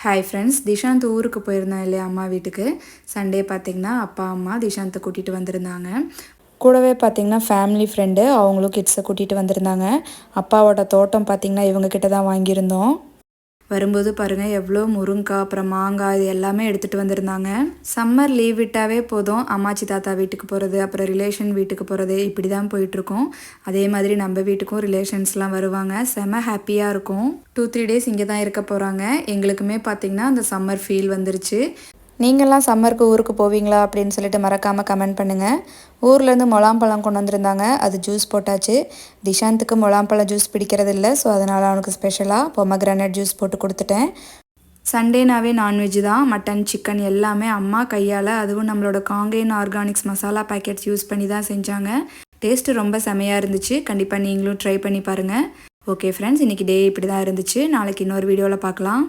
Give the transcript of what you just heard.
Hi friends, Dishant ஊருக்கு போயிருந்தேன் இல்லையா அம்மா வீட்டுக்கு. சண்டே பார்த்திங்கன்னா அப்பா அம்மா திஷாந்தை கூட்டிகிட்டு வந்திருந்தாங்க. கூடவே பார்த்திங்கன்னா ஃபேமிலி ஃப்ரெண்டு அவங்களும் கிட்ஸை கூட்டிகிட்டு வந்திருந்தாங்க. அப்பாவோட தோட்டம் பார்த்திங்கன்னா இவங்கக்கிட்ட தான் வாங்கியிருந்தோம். வரும்போது பாருங்கள் எவ்வளோ முருங்காய் அப்புறம் மாங்காய் இது எல்லாமே எடுத்துகிட்டு வந்திருந்தாங்க. சம்மர் லீவ் விட்டாவே போதும் அம்மாச்சி தாத்தா வீட்டுக்கு போகிறது, அப்புறம் ரிலேஷன் வீட்டுக்கு போகிறது, இப்படி தான் போயிட்டுருக்கோம். அதே மாதிரி நம்ம வீட்டுக்கும் ரிலேஷன்ஸ்லாம் வருவாங்க. செம ஹாப்பியாக இருக்கும். 2-3 டேஸ் இங்கே தான் இருக்க போகிறாங்க. எங்களுக்குமே பார்த்திங்கன்னா அந்த சம்மர் ஃபீல் வந்துருச்சு. நீங்கள்லாம் சம்மருக்கு ஊருக்கு போவீங்களா அப்படின்னு சொல்லிட்டு மறக்காமல் கமெண்ட் பண்ணுங்கள். ஊர்லேருந்து முலாம்பழம் கொண்டு வந்திருந்தாங்க, அது ஜூஸ் போட்டாச்சு. திஷாந்துக்கு முலாம்பழம் ஜூஸ் பிடிக்கிறது இல்லை, ஸோ அதனால் அவனுக்கு ஸ்பெஷலாக பொமக்ரானேட் ஜூஸ் போட்டு கொடுத்துட்டேன். சண்டேனாவே நான்வெஜ் தான். மட்டன், சிக்கன் எல்லாமே அம்மா கையால், அதுவும் நம்மளோட Kangeyan organics masala packets use பண்ணி தான் செஞ்சாங்க. டேஸ்ட்டு ரொம்ப செமையாக இருந்துச்சு. கண்டிப்பாக நீங்களும் ட்ரை பண்ணி பாருங்கள். ஓகே ஃப்ரெண்ட்ஸ், இன்றைக்கி டே இப்படி தான் இருந்துச்சு. நாளைக்கு இன்னொரு வீடியோவில் பார்க்கலாம்.